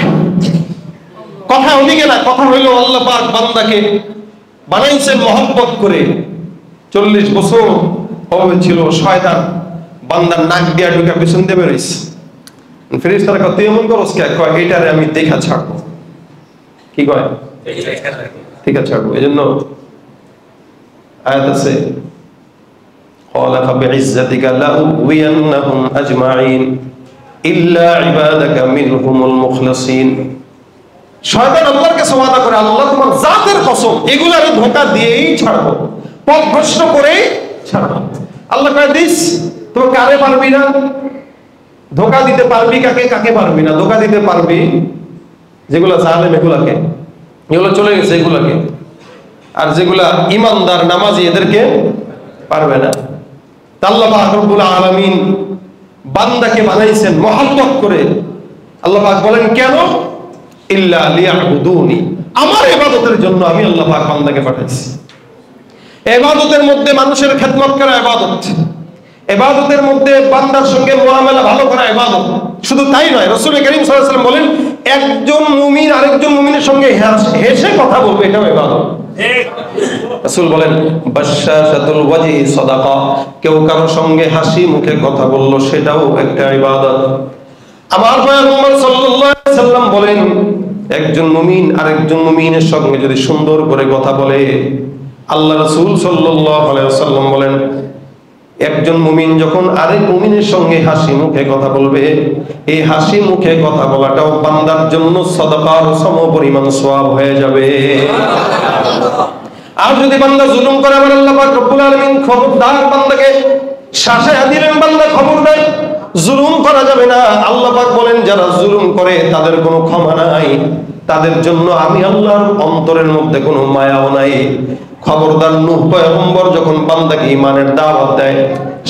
কথা ওদিকে না, কথা হইল আল্লাহ পাক বান্দাকে বানাইছেন মহব্বত করে। 40 বছর হয়েছিল শয়তান বান্দার নাক দিয়া ঢুকা পিছন দিয়ে বেরোইছে। ফেরেশতারা কয়, তুই এমন করস কে? কয়, এটারে আমি দেখা ছাড়বো। কি কয়? দেখা ছাড়বো। এজন্য আয়াত আছে, ক্বালা ফাবিইজ্জাতিকা লাউয়িয়ান্নাহুম আজমাইন ইল্লা ইবাদাকা মিনহুমুল মুখলাসিন। শয়তান আল্লাহর কাছে ওয়াদা করে, আল্লাহ তোমার জাতের কসম এগুলার ধোঁকা দিয়েই ছাড়বো, পথভ্রষ্ট করেই ছাড়বো। আল্লাহ কয়, দিস তুমি কারে পারবি না, ধোঁকা দিতে পারবি কাকে, কাকে পারবি না? ধোঁকা দিতে পারবি যেগুলা জালেম, এগুলাকে, এগুলো চলে গেছে এগুলাকে। আর যেগুলা ইমানদার নামাজি এদেরকে পারবে না। আল্লাহ পাক রব্বুল আলামিন বান্দাকে বানাইছেন মহব্বত করে। আল্লাহ পাক বলেন, কেন? ইল্লা লিয়াবুদুনি, আমার ইবাদতের জন্য আমি আল্লাহ পাক বান্দাকে পাঠাইছি। ইবাদতের মধ্যে মানুষের খেদমত করা ইবাদত, ইবাদতের মধ্যে বান্দার সঙ্গে মুআমালা ভালো করা ইবাদত। শুধু তাই নয়, রাসূল করিম সাল্লাল্লাহু আলাইহি ওয়াসাল্লাম বলেন, একজন মুমিন আরেকজন মুমিনের সঙ্গে হেসে কথা বলবে, এটাও ইবাদত। রাসূল বলেন, বাশশাশাতুল ওয়াজহি সাদাকা, কেউ কারো সঙ্গে হাসি মুখে কথা বলল সেটাও একটা ইবাদত। আমার পয়গম্বর সাল্লাল্লাহু আলাইহি ওয়াসাল্লাম বলেন, একজন মুমিন আরেকজন মুমিনের সঙ্গে যদি সুন্দর করে কথা বলে, আল্লাহ রাসূল সাল্লাল্লাহু আলাইহি ওয়াসাল্লাম বলেন, একজন মুমিন যখন আরেক মুমিনের সঙ্গে হাসি মুখে কথা বলবে, এই হাসি মুখে কথা বলাটাও বান্দার জন্য সাদাকার সমপরিমাণ সওয়াব হয়ে যাবে। আর যদি বান্দা জুলুম করে, আমার আল্লাহ পাক রব্বুল আলামিন খবরদার বান্দাকে শাসায়া দিলেন, বান্দা খবর দেয়, জুলুম করা যাবে না। আল্লাহ পাক বলেন, যারা জুলুম করে তাদের কোনো ক্ষমা নাই, তাদের জন্য আমি আল্লাহর অন্তরের মধ্যে কোনো মায়াও নাই। খবরদার, নূহ পয়গম্বর যখন বান্দাকে ঈমানের দাওয়াত দেয়,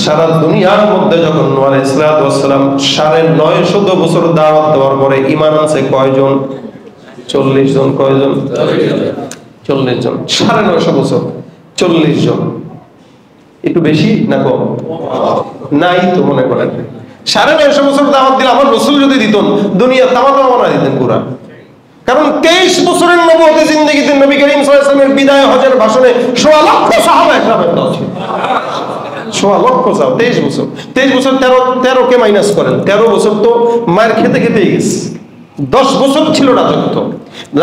সারা দুনিয়ার মধ্যে যখন নূহ আলাইহিস সালাতু ওয়াস সালাম 950 বছর দাওয়াত দেওয়ার পরে ঈমান আনছে কয়জন? 40 জন। কয়জন? 40 জন। 950 বছর 40 জন, একটু বেশি না কম? নাই তো মনে করেন 950 বছর দাওয়াত দিলে আমার রাসূল যদি দিতেন, দুনিয়া তামাম বানায় দিতেন পুরা। কারণ 23 বছরের নবুয়তের জিন্দেগিতে নবী করিম সাল্লাল্লাহু আলাইহি ওয়াসাল্লামের বিদায় হজের ভাষণে 1.5 লক্ষ সাহাবা একরামের দাওয়াত ছিল। 1.5 লক্ষ সাহাবা, 23 বছর। 23 বছর 13 কে মাইনাস করেন, 13 বছর তো মায়ের খেতে খেতেই গেছে। 10 বছর ছিল রাজত্ব।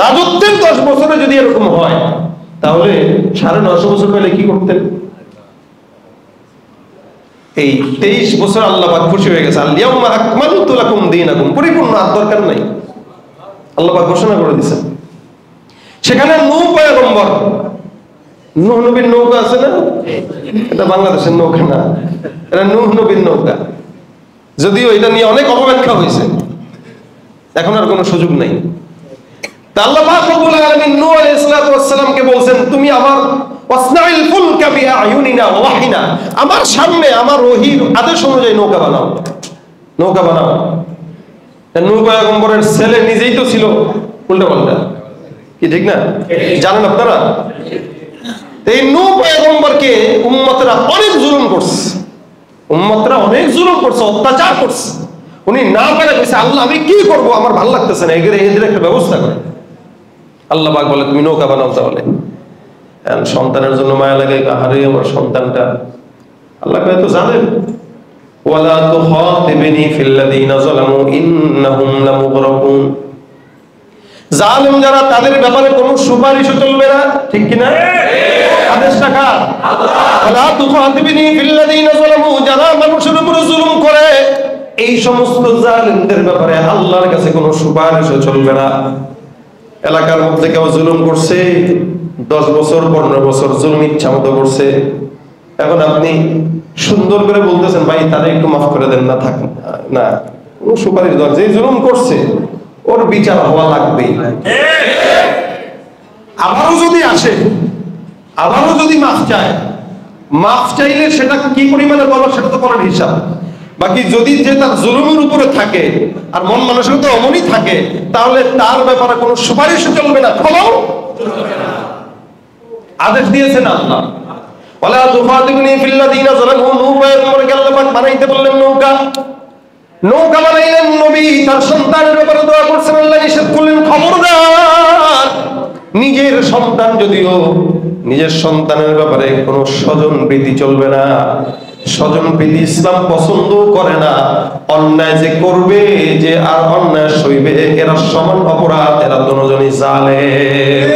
রাজত্বের 10 বছরে যদি এরকম হয়, তাহলে 950 বছর হলে কি করতেন? এই 23 বছর আল্লাহ পাক খুশি হয়ে গেছে, আল-ইয়াউমা আকমালতু লাকুম দীনাকুম, পরিপূর্ণ আর দরকার নাই, আল্লাহ পাক ঘোষণা করে দিয়েছেন। সেখানে নূহ পয়গম্বর, নূহ নবীর নৌকা আছে না, এটা বাংলাদেশের নৌকা না, এটা নূহ নবীর নৌকা। যদিও এটা নিয়ে অনেক অপব্যাখ্যা হয়েছে, এখন আর কোনো সুযোগ নাই। তা আল্লাহ পাক রব্বুল আলামিন নূহ আলাইহিস সালাতু ওয়াস সালামকে বলছেন, তুমি আমার ওয়াসনাইল ফুলকা বিআয়ুনিনা ওয়া ওয়াহিনা, আমার সামনে আমার ওহীর আদেশ অনুযায়ী নৌকা বানাও, নৌকা বানাও। নূহ পয়গম্বরের ছেলে নিজেই তো ছিল উল্টাপাল্টা, কি ঠিক না? জানেন আপনারা? এই নূহ পয়গম্বরকে উম্মতরা অনেক জুলুম করছে, উম্মতরা অনেক জুলুম করছে, অত্যাচার করছে। উনি না পেরে কইছে, আল্লাহ আমি কি করব, আমার ভালো লাগতেছে না, এদের একটা ব্যবস্থা করে। আল্লাহ পাক বলে, তুমি নৌকা বানাও। তাহলে সন্তানের জন্য মায়া লাগে, আহারে আমার সন্তানটা। আল্লাহ কয়, তো জানেন, ওয়ালা তুখাতিবনি ফিল্লাযীনা যালামু ইন্নাহুম লামুগরাকুন, জালেম যারা তাদের ব্যাপারে কোনো সুপারিশও চলবে না, ঠিক কিনা? আদেশটা কার? আল্লাহ। তুখাতিবিনি ফিল্লাযিনা যালামু, যারা মানুষের উপর জুলুম করে এই সমস্ত জালেমদের ব্যাপারে আল্লাহর কাছে কোনো সুপারিশও চলবে না। এলাকার মধ্যে কেউ জুলুম করছে, 10 বছর 15 বছর জুলুম ইচ্ছা মতো করছে, এখন আপনি সুন্দর করে বলতেছেন ভাই তারা একটু মাফ করে দেন না, থাক না, কোনো সুপারিশ দরকার, যে জুলুম করছে ওর বিচার হওয়া লাগবেই। আবারও যদি আসে, আবারও যদি মাফ চায়, মাফ চাইলে সেটা কি পরিমাণে বলো সেটা তো পরের হিসাব। বাকি যদি যে তার জুলুমের উপরে থাকে আর মন মানসিকতা অমনই থাকে, তাহলে তার ব্যাপারে কোনো সুপারিশও চলবে না, ক্ষমাও চলবে না। আদেশ দিয়েছেন আল্লাহ, ওয়ালা তুফাতিবনি ফিল্লাযিনা যালামু, নূহকে আল্লাহ পাক বানাইতে বললেন নৌকা, নৌকা বানাইলেন নবী, তার সন্তানের ব্যাপারে দোয়া করছেন, আল্লাহ নিষেধ করলেন খবরদার নিজের সন্তান, যদিও নিজের সন্তানের ব্যাপারে কোনো স্বজন প্রীতি চলবে না, স্বজন প্রীতি ইসলাম পছন্দ করে না। অন্যায় যে করবে, যে আর অন্যায় সইবে, এরা সমান অপরাধ, এরা দুজনই জালেম।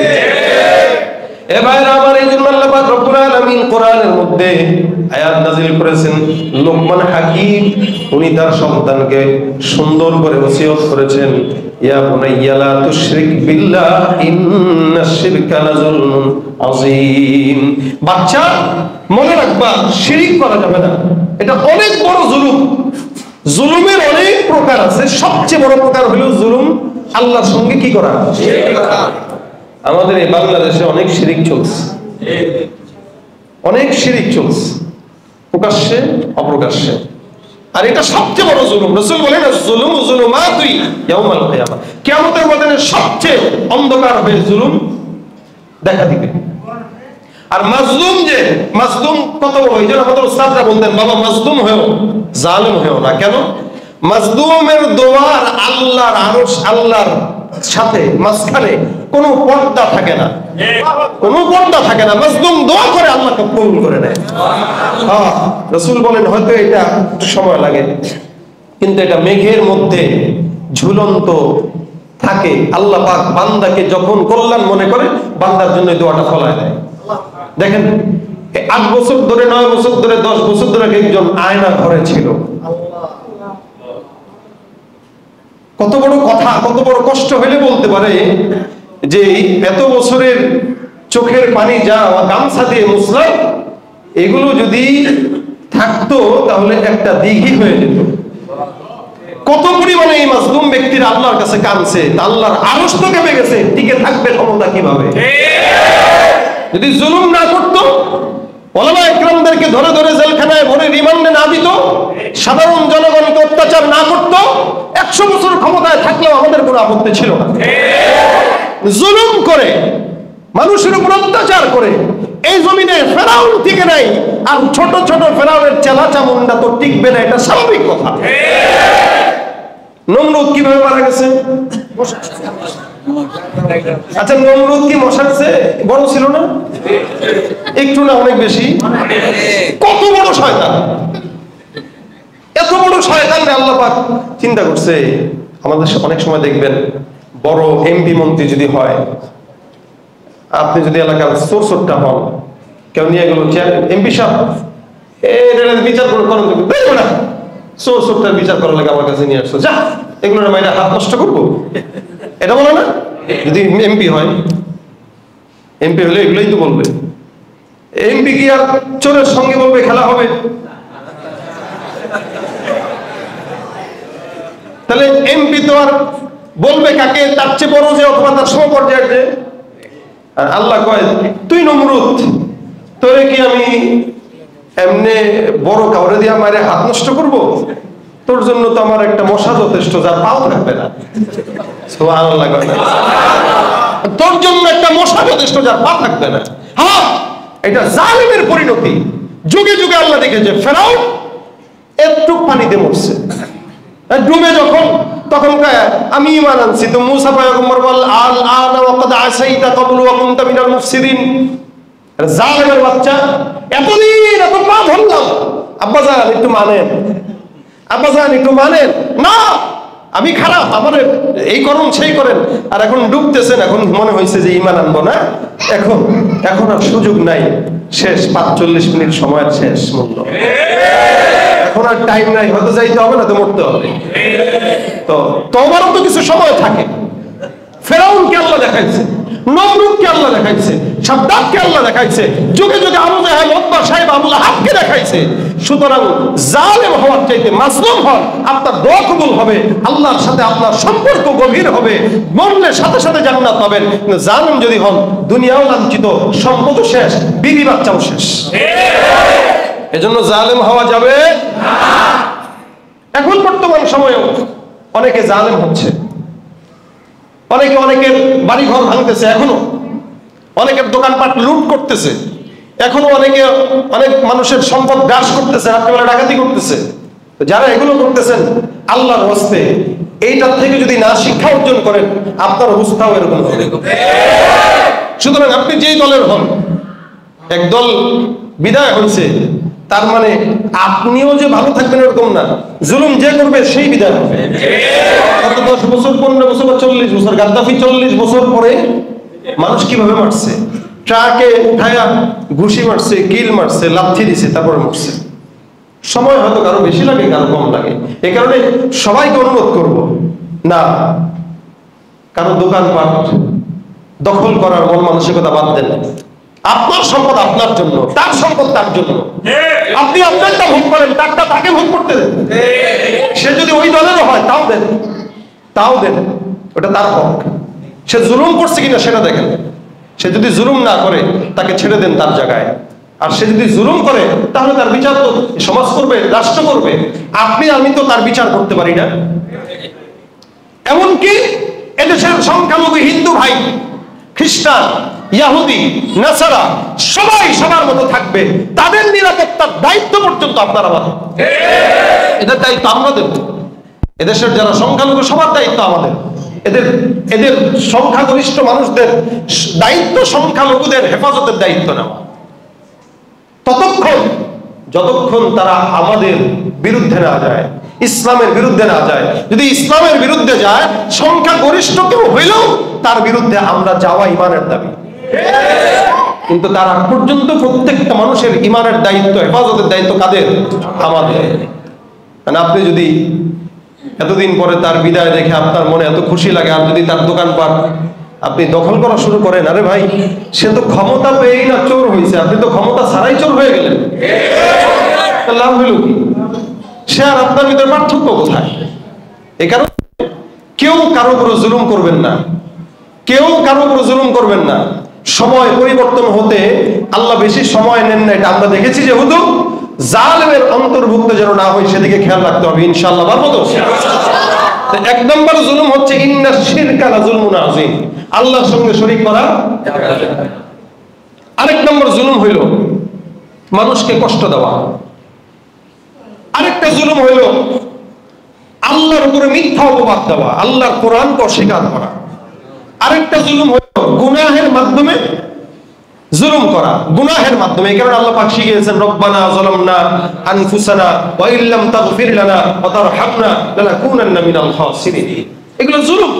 এবার আমার এই জন্য আল্লাহ পাক রব্বুল আলামিন কোরআনের মধ্যে আয়াত নাযিল করেছেন। লোকমান হাকিম উনি তার সন্তানকে সুন্দর করে ওসিয়ত করেছেন, ইয়া বুনাইয়া লা তুশরিক বিল্লাহ ইন্নাশ শিরকা লাযুলমুন আযীম। বাচ্চা মনে রাখবা, শিরক করা যাবে না, এটা অনেক বড় জুলুম। জুলুমের অনেক প্রকার আছে, সবচেয়ে বড় প্রকার হলো জুলুম আল্লাহর সঙ্গে কি করা, শিরক করা। আমাদের এই বাংলাদেশে অনেক শিরিক চলছে, অনেক শিরিক চলছে, প্রকাশ্যে অপ্রকাশ্যে, আর এটা সবচেয়ে বড় জুলুম। রাসূল বলেন জুলুম যুলুমাতুই ইয়াউমাল কিয়ামা, কিয়ামতের ময়দানে সবচেয়ে অন্ধকার হবে জুলুম দেখা দিবে। আর মাজলুম, যে মাজলুম কত বড়, এই জন্য আমাদের উস্তাদরা বলতেন বাবা মাজলুম হয়েও জালেম হয়েও না। কেন? মাজলুমের দোয়ার আল্লাহর আরশ, আল্লাহর সাথে মাঝখানে কোনো পর্দা থাকে না, কোনো পর্দা থাকে না। মাজলুম দোয়া করে আল্লাহকে কবুল করে নেয়। হ্যাঁ, রাসূল বলেন হয়তো এটা একটু সময় লাগে, কিন্তু এটা মেঘের মধ্যে ঝুলন্ত থাকে। আল্লাহ পাক বান্দাকে যখন কল্যাণ মনে করে, বান্দার জন্য দোয়াটা ফলায় দেয়। দেখেন 8 বছর ধরে, 9 বছর ধরে, 10 বছর ধরে একজন আয়না ঘরে ছিল, কত বড় কথা, কত বড় কষ্ট হলে বলতে পারে যে এত বছরের চোখের পানি যা গামছা দিয়ে মুছলাম, এগুলো যদি থাকতো তাহলে একটা দিঘি হয়ে যেত। কত পরিমাণে এই মাজলুম ব্যক্তির আল্লাহর কাছে কাঁদছে, আল্লাহর আরশ তো কেঁপে গেছে, টিকে থাকবে ক্ষমতা কিভাবে? যদি জুলুম না করতো, ওলামা ইকরামদেরকে ধরে ধরে জেলখানায় ভরে রিমান্ডে না দিত, সাধারণ জনগণকে অত্যাচার না করত, 100 বছর ক্ষমতায় থাকলেও আমাদের কোনো আপত্তি ছিল না। জুলুম করে, মানুষের উপর অত্যাচার করে এই জমিনে ফেরাউন টিকে নাই, আর ছোট ছোট ফেরাউনের চেলা চামুন্ডা তো টিকবে না, এটা স্বাভাবিক কথা। নমরুদ কিভাবে মারা গেছে? আচ্ছা, নমরুদ কি মশার চেয়ে বড় ছিল না? একটু না, অনেক বেশি। কত বড় শয়তান, এত বড় শয়তান রে আল্লাহ পাক চিন্তা করছে। আমাদের অনেক সময় দেখবেন বড় এমপি মন্ত্রী যদি হয়, আপনি যদি এলাকার চোরটা হন, কেউ নিয়ে গেল এমপি সাহেব বিচার করেন না, চোরটার বিচার করার লাগে আমার কাছে নিয়ে আসছো, যা এগুলো মাইরা হাত নষ্ট করবো, এটা বলে না? যদি এমপি হয়, এমপি হলে এগুলোই তো বলবে। এমপি কি আর চোরের সঙ্গে বলবে খেলা হবে? তাহলে এমপি তো আর বলবে কাকে? তার চেয়ে বড় যে অথবা তার সমপর্যায়ের যে। আল্লাহ কয় তুই নমরুদ, তোরে কি আমি এমনি বড় কাউরে দিয়া মারে হাত নষ্ট করব? তোর জন্য তো আমার একটা মশা যথেষ্ট, যার পাও থাকবে না। সুবহানাল্লাহ, তোর জন্য একটা মশা যথেষ্ট, যার পা থাকবে না। হ্যাঁ, এটা জালিমের পরিণতি। যুগে যুগে আল্লাহ দেখেছে ফেরাউন একটু পানিতে মরছে, ডুবে যখন, তখন আমি ঈমান আনছি। তো মূসা পয়গম্বর বল আল আনা ওয়া ক্বাদ আসাইতা ক্বাবলু ওয়া কুনতা মিনাল মুফসিদিন। জালিমের বাচ্চা, এতদিন এত পা ধরলাম, আব্বাজান একটু মানেন, আব্বাজান একটু মানেন না। আমি খারাপ, আমার এই করুন সেই করেন, আর এখন ডুবতেছেন, এখন মনে হয়েছে যে ইমান আনবো না, এখন আর সুযোগ নাই, শেষ 45 মিনিট সময়ের শেষ মূল্য, এখন আর টাইম নাই, হয়তো যাইতে হবে না তো মরতে হবে। তো তোমারও তো কিছু সময় থাকে। ফেরাউনকে আল্লাহ দেখাইছে, নমরুদকে আল্লাহ দেখাইছে, সাদ্দাতকে আল্লাহ দেখাইছে, যুগে যুগে আবু জাহেল, উতবা, সাইবা, আবু লাহাবকে দেখাইছে। সুতরাং জালেম হওয়ার চাইতে মাসলুম হন, আপনার দোয়া কবুল হবে, আল্লাহর সাথে আপনার সম্পর্ক গভীর হবে, মরলে সাথে সাথে জান্নাত পাবেন। কিন্তু জালেম যদি হন, দুনিয়াও লাঞ্ছিত, সম্পদও শেষ, বিবি বাচ্চাও শেষ। এজন্য জালেম হওয়া যাবে না। এখন বর্তমান সময়েও অনেকে জালেম হচ্ছে, অনেকের বাড়িঘর ভাঙতেছে, এখনো অনেকের দোকানপাট লুট করতেছে, এখনো অনেক মানুষের সম্পদ গ্রাস করতেছে, রাত্রিবেলা ডাকাতি করতেছে। যারা এগুলো করতেছেন, আল্লাহর হস্তে এইটার থেকে যদি না শিক্ষা অর্জন করেন, আপনার অবস্থাও এরকম হবে। সুতরাং আপনি যেই দলের হন, একদল বিদায় হয়েছে তার মানে আপনিও যে ভালো থাকবেন এরকম না, জুলুম যে করবে সেই বিদায় হবে। 10 বছর, 15 বছর বা 40 বছর, গাদ্দাফি 40 বছর পরে মানুষ কিভাবে মারছে, ট্রাকে উঠায়া ঘুষি মারছে, কিল মারছে, লাথি দিছে, তারপরে মরছে। সময় হয়তো কারো বেশি লাগে, কারো কম লাগে। এই কারণে সবাইকে অনুরোধ করব, না কারো দোকানপাট দখল করার মন মানসিকতা বাদ দেন। আপনার সম্পদ আপনার জন্য, তার সম্পদ তার জন্য। আপনি আপনারটা ভোগ করেন, তারটা তাকে ভোগ করতে দেন। সে যদি ওই দলেরও হয় তাও দেন, ওটা তার হক। সে জুলুম করছে কিনা সেটা দেখেন। সে যদি জুলুম না করে, তাকে ছেড়ে দেন তার জায়গায়। আর সে যদি জুলুম করে, তাহলে তার বিচার তো সমাজ করবে, রাষ্ট্র করবে। আমি তো তার বিচার করতে পারি না। এমনকি এদেশের সংখ্যালঘু হিন্দু ভাই, খ্রিস্টান, ইহুদি, নাসারা সবাই সবার মতো থাকবে, তাদের নিরাপত্তার দায়িত্ব পর্যন্ত আপনার আমাদের। এদের দায়িত্ব আমরা দেব। এদেশের যারা সংখ্যালঘু, সবার দায়িত্ব আমাদের। এদের সংখ্যাগরিষ্ঠ মানুষদের দায়িত্ব সংখ্যালঘুদের হেফাজতের দায়িত্ব নেওয়া, যতক্ষণ তারা আমাদের বিরুদ্ধে না যায়, ইসলামের বিরুদ্ধে না যায়। যদি ইসলামের বিরুদ্ধে যায়, সংখ্যাগরিষ্ঠ কেউ হইলেও তার বিরুদ্ধে আমরা যাওয়া ইমানের দাবি। কিন্তু তার আগ পর্যন্ত প্রত্যেকটা মানুষের ইমানের দায়িত্ব, হেফাজতের দায়িত্ব কাদের? আমাদের। আপনি যদি এতদিন পরে তার বিদায় দেখে আপনার মনে এত খুশি লাগে, আর যদি তার দোকানপাট আপনি দখল করা শুরু করেন, আরে ভাই, সে তো ক্ষমতা পেয়েই না চোর হয়েছে, আপনি তো ক্ষমতা ছাড়াই চোর হয়ে গেলেন, লাভ হইল কি? সে আর আপনার ভিতরে পার্থক্য কোথায়? এই কারণে কেউ কারো উপর জুলুম করবেন না, কেউ কারো উপর জুলুম করবেন না। সময় পরিবর্তন হতে আল্লাহ বেশি সময় নেন না, এটা আমরা দেখেছি। যেহেতু জালেমের অন্তর্ভুক্ত যেন না হয়, সেদিকে খেয়াল রাখতে হবে। ইনশাআল্লাহ পারবো তো? 1 নম্বর জুলুম হচ্ছে ইন্না শিরকা লাযুলমুন আযীম, আল্লাহর সঙ্গে শরীক করা। আরেক নম্বর জুলুম হইল মানুষকে কষ্ট দেওয়া। আরেকটা জুলুম হইল আল্লাহর উপরে মিথ্যা অপবাদ দেওয়া, আল্লাহর কোরআনকে অস্বীকার করা। আরেকটা জুলুম হইল গুনাহের মাধ্যমে জুলুম করা, গুনাহের মাধ্যমে। এই কারণে আল্লাহ পাক শিখিয়েছেন, রব্বানা যালামনা আনফুসানা ওয়া ইল্লাম তাগফির লানা ওয়া তারহামনা লানাকুনান্না মিনাল খাসিরিন। এগুলো জুলুম।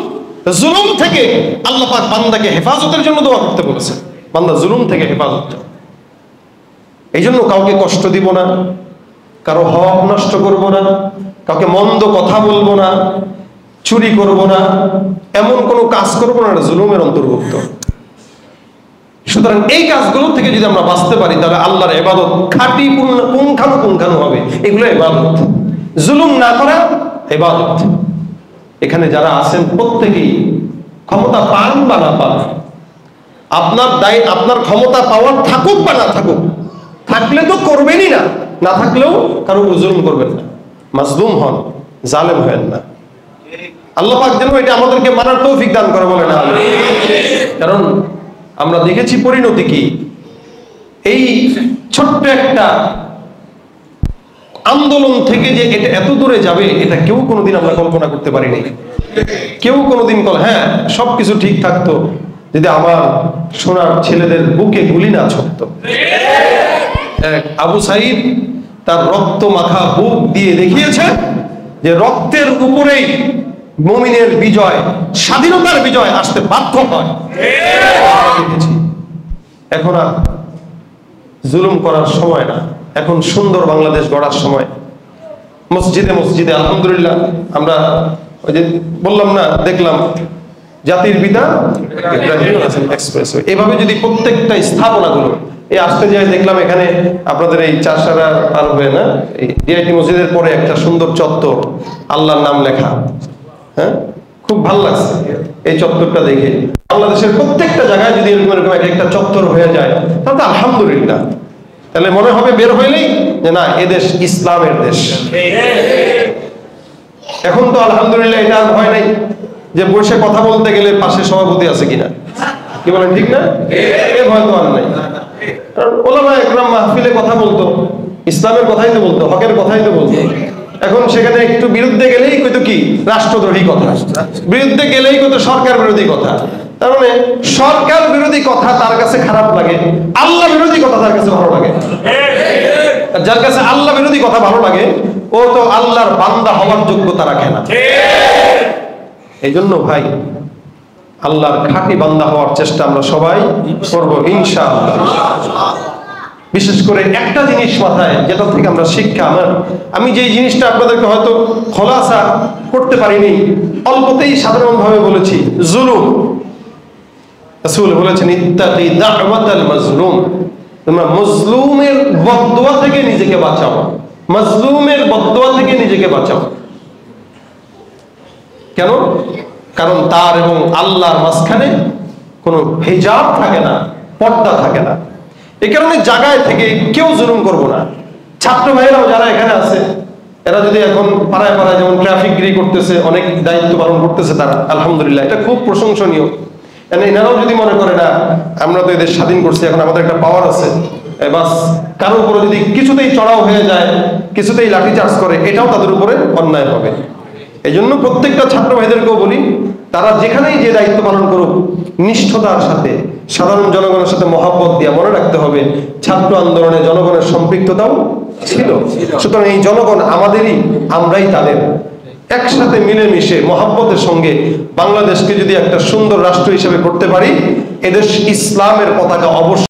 জুলুম থেকে আল্লাহ পাক বান্দাকে হেফাজতের জন্য দোয়া করতে বলেছেন, বান্দা জুলুম থেকে হেফাজত চাও। এই জন্য কাউকে কষ্ট দিব না, কারো হক নষ্ট করব না, কাউকে মন্দ কথা বলবো না, চুরি করব না, এমন কোনো কাজ করবো না, জুলুমের অন্তর্ভুক্ত। সুতরাং এই কাজগুলো থেকে যদি আমরা বাঁচতে পারি, তাহলে আল্লাহর ইবাদত খাঁটি পুঙ্খানু হবে। এগুলো ইবাদত, জুলুম না করা ইবাদত। এখানে যারা আছেন প্রত্যেকেই ক্ষমতা পান বা না পান, আপনার ক্ষমতা পাওয়ার থাকুক বা না থাকুক, থাকলে তো করবেনই না, না থাকলেও কারো উপর জুলুম করবেন না, মাজলুম হন, জালেম হবেন না। আল্লাহ পাক যেন এটা আমাদেরকে মানার তৌফিক দান করে, বলে না। কারণ আমরা দেখেছি পরিণতি কি। এই ছোট্ট একটা আন্দোলন থেকে যে এটা এত দূরে যাবে, এটা কেউ কোনোদিন আমরা কল্পনা করতে পারিনি। কেউ কোনোদিন হ্যাঁ, সবকিছু ঠিক থাকতো যদি আমার সোনার ছেলেদের বুকে গুলি না ছুটতো। আবু সাঈদ তার রক্ত মাখা বুক দিয়ে দেখিয়েছে যে রক্তের উপরেই মুমিনের বিজয়, স্বাধীনতার বিজয় আসতে বাধ্য হয়। এখন আর জুলুম করার সময় না, এখন সুন্দর বাংলাদেশ গড়ার সময়। মসজিদে মসজিদে আলহামদুলিল্লাহ আমরা ওই যে বললাম না, দেখলাম জাতির পিতা এক্সপ্রেসওয়ে, এভাবে যদি প্রত্যেকটা স্থাপনাগুলো এই আসতে যায়, দেখলাম এখানে আপনাদের এই চারসারা পার হয়ে না, এই ডিআইটি মসজিদের পরে একটা সুন্দর চত্বর, আল্লাহর নাম লেখা। হ্যাঁ, খুব ভালো লাগছে এই চত্বরটা দেখে। বাংলাদেশের প্রত্যেকটা জায়গায় যদি এরকম এরকম একটা চত্বর হয়ে যায়, তাহলে আলহামদুলিল্লাহ, তাহলে মনে হবে বের হইলেই যে না, এদেশ ইসলামের দেশ। এখন তো আলহামদুলিল্লাহ এটা আর ভয় নাই যে বসে কথা বলতে গেলে পাশে সভাপতি আছে কিনা, কি বলেন, ঠিক না? এ ভয় তো আর নাই। কারণ ওলামায়ে একরাম মাহফিলে কথা বলতো, ইসলামের কথাই তো বলতো, হকের কথাই তো বলতো। এখন সেখানে একটু বিরুদ্ধে গেলেই কইতো কি রাষ্ট্রদ্রোহী কথা, বিরুদ্ধে গেলেই কইতো সরকার বিরোধী কথা। তার মানে সরকার বিরোধী কথা তার কাছে খারাপ লাগে, আল্লাহ বিরোধী কথা তার কাছে ভালো লাগে। যার কাছে আল্লাহ বিরোধী কথা ভালো লাগে, ও তো আল্লাহর বান্দা হওয়ার যোগ্যতা রাখে না। এই জন্য ভাই, আল্লাহর খাঁটি বান্দা হওয়ার চেষ্টা আমরা সবাই করবো ইনশাআল্লাহ। বিশেষ করে একটা জিনিস মাথায়, যেটা থেকে আমরা শিক্ষা, আমি যে জিনিসটা আপনাদেরকে হয়তো খোলাসা করতে পারিনি, অল্পতেই সাধারণভাবে বলেছি, জুলুম। রাসূল বলেছেন ইত্তাকি দাওয়াতাল মাজলুম, তোমরা মজলুমের বদদুয়া থেকে নিজেকে বাঁচাও, মজলুমের বদদুয়া থেকে নিজেকে বাঁচাও। কেন? কারণ তার এবং আল্লাহর মাঝখানে কোনো হিজাব থাকে না, পর্দা থাকে না। এই কারণে জায়গায় থেকে কেউ জুলুম করবো না। ছাত্র ভাইরাও যারা এখানে আছে, এরা যদি এখন পাড়ায় পাড়ায় যেমন ট্রাফিক গিরি করতেছে, অনেক দায়িত্ব পালন করতেছে তারা, আলহামদুলিল্লাহ, এটা খুব প্রশংসনীয়। এনারাও যদি মনে করে না আমরা তো এদের স্বাধীন করছি, এখন আমাদের একটা পাওয়ার আছে, বাস কারো উপরে যদি কিছুতেই চড়াও হয়ে যায়, কিছুতেই লাঠিচার্জ করে, এটাও তাদের উপরে অন্যায় হবে। এই জন্য প্রত্যেকটা ছাত্র ভাইদেরকেও বলি, তারা যেখানেই যে দায়িত্ব পালন করুক, নিষ্ঠতার সাথে, সাধারণ জনগণের সাথে মহব্বত দিয়ে, মনে রাখতে হবে ছাত্র আন্দোলনে জনগণের সম্পৃক্ততাও ছিল। সুতরাং এই জনগণ আমাদেরই, আমরাই তাদের। একসাথে মিলেমিশে মহব্বতের সঙ্গে বাংলাদেশকে যদি একটা সুন্দর রাষ্ট্র হিসেবে করতে পারি, এদেশ ইসলামের পতাকা অবশ্যই